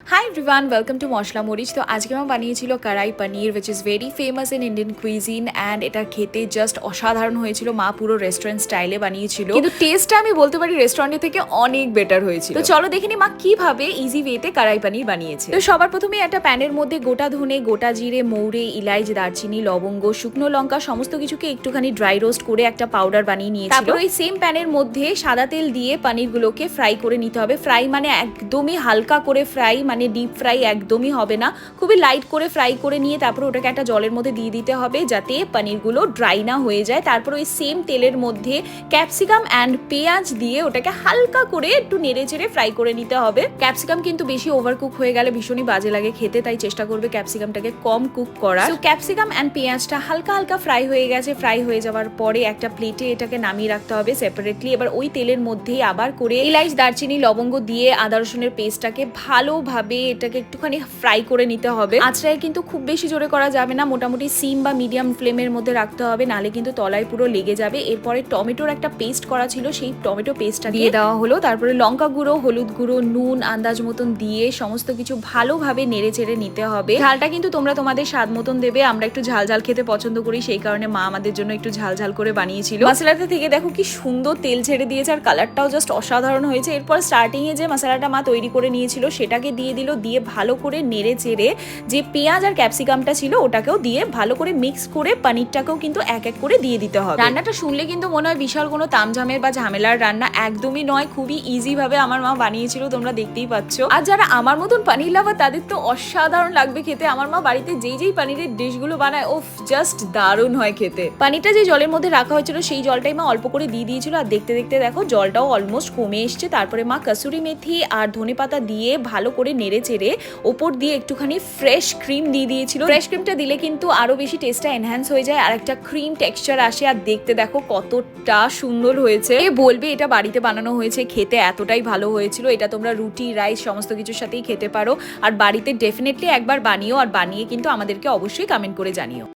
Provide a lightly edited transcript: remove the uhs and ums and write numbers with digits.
Hi everyone, welcome to Moshla Moric. তো আজকে আমি বানিয়েছিল কড়াই পনির which is very famous in Indian cuisine and এটা খেতে জাস্ট অসাধারণ হয়েছিল। মা পুরো রেস্টুরেন্ট স্টাইলে বানিয়েছিল, কিন্তু টেস্টটা আমি বলতে পারি রেস্টুরেন্টের থেকে অনেক বেটার হয়েছিল। তো চলো দেখে নি মা কিভাবে ইজি ওয়েতে কড়াই পনির বানিয়েছে। তো সবার প্রথমে একটা প্যানের মধ্যে গোটা ধনে, গোটা জিরে, মৌরি, ইলাইচ, দারচিনি, লবঙ্গ, শুকনো লঙ্কা সমস্ত কিছুকে একটুখানি ড্রাই রোস্ট করে একটা পাউডার বানিয়ে নিয়েছিল। তারপর ওই সেম প্যানের মধ্যে সাদা তেল দিয়ে পনিরগুলোকে ফ্রাই করে নিতে হবে। ফ্রাই মানে একদমই হালকা করে ফ্রাই, মানে ডিপ ফ্রাই একদমই হবে না, খুবই লাইট করে ফ্রাই করে নিয়ে তারপর ওটাকে একটা জলের মধ্যে দিয়ে দিতে হবে যাতে পনিরগুলো ড্রাই না হয়ে যায়। তারপর ওই সেম তেলের মধ্যে ক্যাপসিকাম অ্যান্ড পেঁয়াজ দিয়ে ওটাকে হালকা করে একটু নেড়ে চেড়ে ফ্রাই করে নিতে হবে। ক্যাপসিকাম কিন্তু বেশি ওভারকুক হয়ে গেলে ভীষণই বাজে লাগে খেতে, তাই চেষ্টা করবে ক্যাপসিকামটাকে কম কুক করার। তো ক্যাপসিকাম অ্যান্ড পেঁয়াজটা হালকা হালকা ফ্রাই হয়ে গেছে। ফ্রাই হয়ে যাওয়ার পরে একটা প্লেটে এটাকে নামিয়ে রাখতে হবে সেপারেটলি। এবার ওই তেলের মধ্যেই আবার করে ইলাইচ, দারচিনি, লবঙ্গ দিয়ে আদা রসুনের পেস্টটাকে ভালোভাবে এটাকে একটুখানি ফ্রাই করে নিতে হবে। আঁচড়ায় কিন্তু খুব বেশি জোরে করা যাবে না, মোটামুটি সিম বা মিডিয়াম ফ্লেমের মধ্যে রাখতে হবে, নালে কিন্তু তলায় পুরো লেগে যাবে। এরপরে টমেটোর একটা পেস্ট করা ছিল, সেই টমেটো পেস্টটা দিয়ে দেওয়া হলো। তারপরে লঙ্কা গুঁড়ো, হলুদ গুঁড়ো, নুন আন্দাজ মতন দিয়ে সমস্ত কিছু ভালোভাবে নেড়ে চেড়ে নিতে হবে। ঝালটা কিন্তু তোমরা তোমাদের স্বাদ মতন দেবে। আমরা একটু ঝাল ঝাল খেতে পছন্দ করি, সেই কারণে মা আমাদের জন্য একটু ঝাল ঝাল করে বানিয়েছিল। মশলাটা থেকে দেখো কি সুন্দর তেল ছেড়ে দিয়েছে, আর কালারটাও জাস্ট অসাধারণ হয়েছে। এরপর স্টার্টিং এ যে মশলাটা মা তৈরি করে নিয়েছিল সেটাকে দিয়ে দিল, দিয়ে ভালো করে নেড়ে চেড়ে যে পেঁয়াজ আর ক্যাপসিকামটা ছিল ওটাকেও দিয়ে ভালো করে মিক্স করে পনিরটাকেও কিন্তু এক এক করে দিয়ে দিতে হবে। রান্নাটা শুনলে কিন্তু মনে হয় বিশাল কোনো তামঝামের বা ঝামেলার রান্না, একদমই নয়। খুবই ইজি ভাবে আমার মা বানিয়েছিল, তোমরা দেখতেই পাচ্ছ। আর যারা আমার মতন পনির লাভার তাদের তো অসাধারণ লাগবে খেতে। আমার মা বাড়িতে যেই পনিরের ডিশগুলো বানায় ওফ জাস্ট দারুণ হয় খেতে। পানিটা যে জলের মধ্যে রাখা হয়েছিল সেই জলটাই মা অল্প করে দিয়ে দিয়েছিল, আর দেখতে দেখতে দেখো জলটাও অলমোস্ট কমে এসছে। তারপরে মা কসুরি মেথি আর ধনেপাতা দিয়ে ভালো করে নেড়ে চেড়ে ওপর দিয়ে একটুখানি ফ্রেশ ক্রিম দিয়ে দিয়েছিল। ফ্রেশ ক্রিমটা দিলে কিন্তু আরো বেশি টেস্টটা এনহ্যান্স হয়ে যায়, আর একটা ক্রিম টেক্সচার আসে। আর দেখতে দেখো কতটা সুন্দর হয়েছে। এ বলবে এটা বাড়িতে বানানো হয়েছে, খেতে এতটাই ভালো হয়েছিল। এটা তোমরা রুটি, রাইস সমস্ত কিছুর সাথেই খেতে পারো। আর বাড়িতে ডেফিনেটলি একবার বানিও, আর বানিয়ে কিন্তু আমাদেরকে অবশ্যই কমেন্ট করে জানিও।